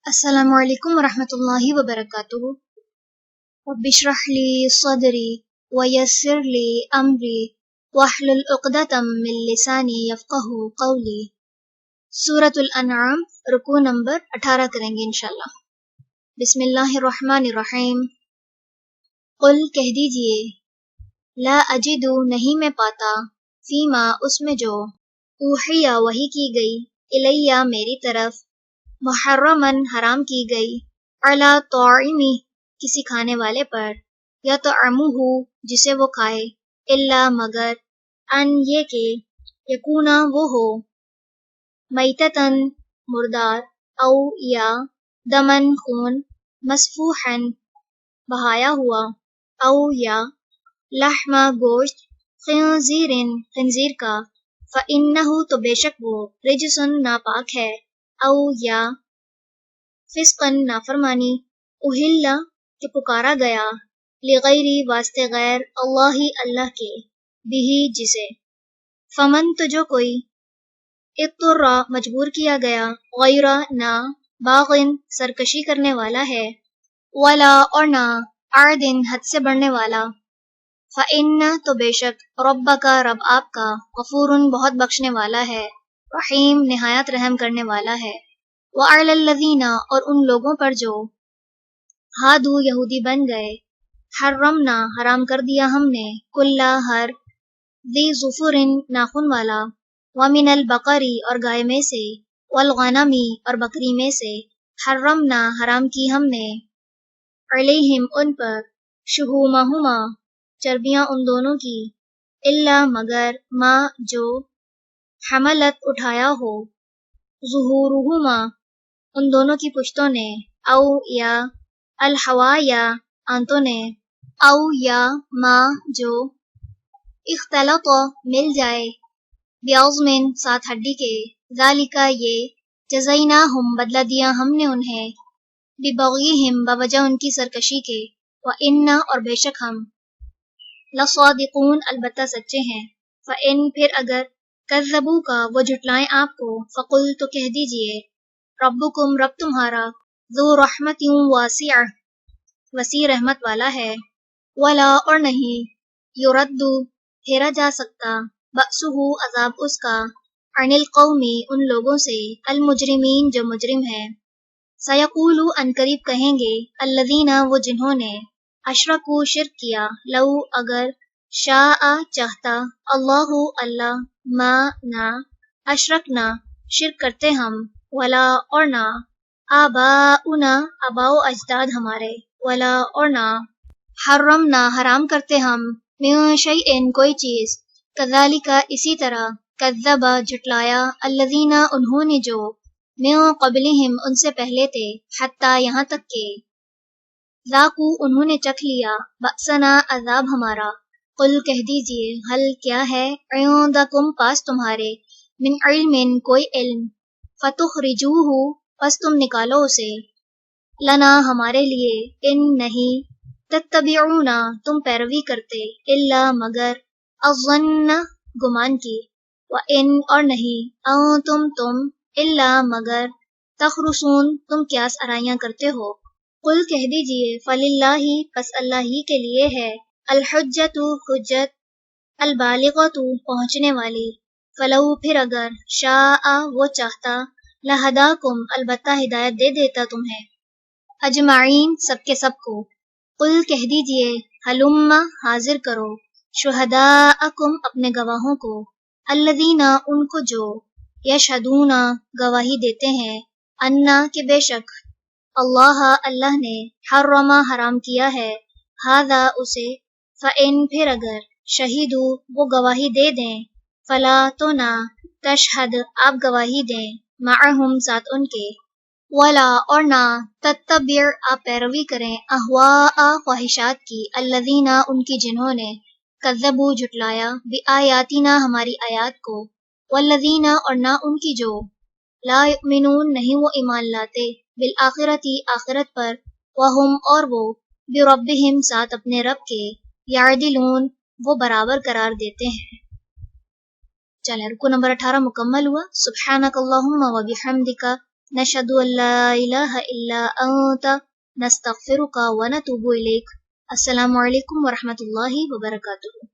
السلام علیکم ورحمۃ اللہ وبرکاتہ۔ رب اشرح لی صدری ویسر لی امری واحلل عقدۃ من لسانی یفقہوا قولی۔ سورۃ الانعام رکوع نمبر 18 کریں گے انشاءاللہ۔ بسم اللہ الرحمن الرحیم۔ قل کہہ دیجئے، لا اجد نہیں میں پاتا، فیما اس میں جو، اوحی وحی کی گئی، الیہ میری طرف، محرمن حرام کی گئی، علی طاعم کسی کھانے والے پر، یطعمہ جسے وہ کھائے، الا مگر، ان یہ کہ، یکونا وہ ہو، میتتن مردار، او یا دمن خون، مسفوحن بہایا ہوا، او یا لحم گوشت، خنزیرن خنزیر کا، فإنہ تو بے شک وہ، رجسن ناپاک ہے، او یا فسقن نافرمانی، اہل کہ پکارا گیا، لغیری واسطے غیر اللہ اللہ کے، بھی جسے، فمن تو جو کوئی، اضطر مجبور کیا گیا، غیر نہ، باغن سرکشی کرنے والا ہے، ولا اور نہ، عادن حد سے بڑھنے والا، فإن تو بے شک، ربک رب آپ کا، غفور بہت بخشنے والا ہے، رحیم نہایت رحم کرنے والا ہے۔ وَعَلَى الَّذِينَ اور ان لوگوں پر جو، ہادو یہودی بن گئے، حرمنا حرام کر دیا ہم نے، کلا ہر، ذی ظفر ناخن والا، ومن البقری اور گائے میں سے، والغنمی اور بکری میں سے، حرمنا حرام کی ہم نے، علیہم ان پر، شہومہما چربیاں ان دونوں کی، الا مگر ما جو، حملت اٹھایا ہو، ظہورہما ان دونوں کی پشتوں نے، او یا الحوایا آنتوں نے، او یا ما جو، اختلط مل جائے، بیعظم ساتھ ہڈی کے، ذالک یہ، جزیناہم بدلہ دیا ہم نے انہیں، ببغیہم بوجہ ان کی سرکشی کے، وَإِنَّ اور بے شک ہم، لصادقون البتہ سچے ہیں، فَإِن پھر اگر، کذبوک وہ جھٹلائیں آپ کو، فقل تو کہہ دیجئے، ربکم رب تمہارا، ذو رحمت واسعہ وسیع رحمت والا ہے، ولا اور نہیں، یرد پھیرا جا سکتا، بأسہ عذاب اس کا، عن القوم ان لوگوں سے، المجرمین جو مجرم ہیں، سیقول ان قریب کہیں گے، الذین وہ جنہوں نے، اشرکوا شرک کیا، لو اگر، شاء چاہتا، اللہ اللہ، ما نہ، اشرکنا شرک کرتے ہم، ولا اور نہ، آباؤنا آباؤ اجداد ہمارے، ولا اور نہ، حرمنا حرام کرتے ہم، من شیئن کوئی چیز، کذالک اسی طرح، کذب جھٹلایا، الذین انہوں نے جو، من قبلہم ان سے پہلے تھے، حتی یہاں تک کہ، ذاقوا انہوں نے چکھ لیا، بأسنا عذاب ہمارا، قل کہہ دیجئے، حل کیا ہے، عندکم پاس تمہارے، من علم کوئی علم، فتخرجوہ پس تم نکالو اسے، لنا ہمارے لیے، ان نہیں، تتبعون تم پیروی کرتے، الا مگر، الظن گمان کی، وان اور نہیں، انتم تم، الا مگر، تخرصون تم قیاس آرائیاں کرتے ہو، قل کہہ دیجئے، فللہ پس اللہ ہی کے لیے ہے، الحجت حجت، البالغۃ پہنچنے والی، فلو پھر اگر، شاء وہ چاہتا، لہداکم البتہ ہدایت دے دیتا تمہیں، اجمعین سب کے سب کو، قل کہہ دیجئے، ہلم حاضر کرو، شہداءکم اپنے گواہوں کو، الذین ان کو جو، یشہدون گواہی دیتے ہیں، انا کہ بے شک، اللہ اللہ نے، حرم حرام کیا ہے، ھذا اسے، فإن پھر اگر، شہیدو وہ گواہی دے دیں، فلا تو نہ، تشہد آپ گواہی دیں، معہم ساتھ ان کے، ولا اور نہ، تتبع آپ پیروی کریں، اہواء خواہشات کی، الذین ان کی جنہوں نے، کذبوا جھٹلایا، بآیاتنا ہماری آیات کو، والذین اور نہ ان کی جو، لا یؤمنون نہیں وہ ایمان لاتے، بالآخرتی آخرت پر، وہم اور وہ، بربہم ساتھ اپنے رب کے، یعدلون وہ برابر قرار دیتے ہیں۔ چلیں رکوع نمبر 18 مکمل ہوا۔ سبحانک اللہم و بحمدک نشهد أن لا إله إلا أنت نستغفرك ونتوب إليك. السلام علیکم ورحمۃ اللہ وبرکاتہ.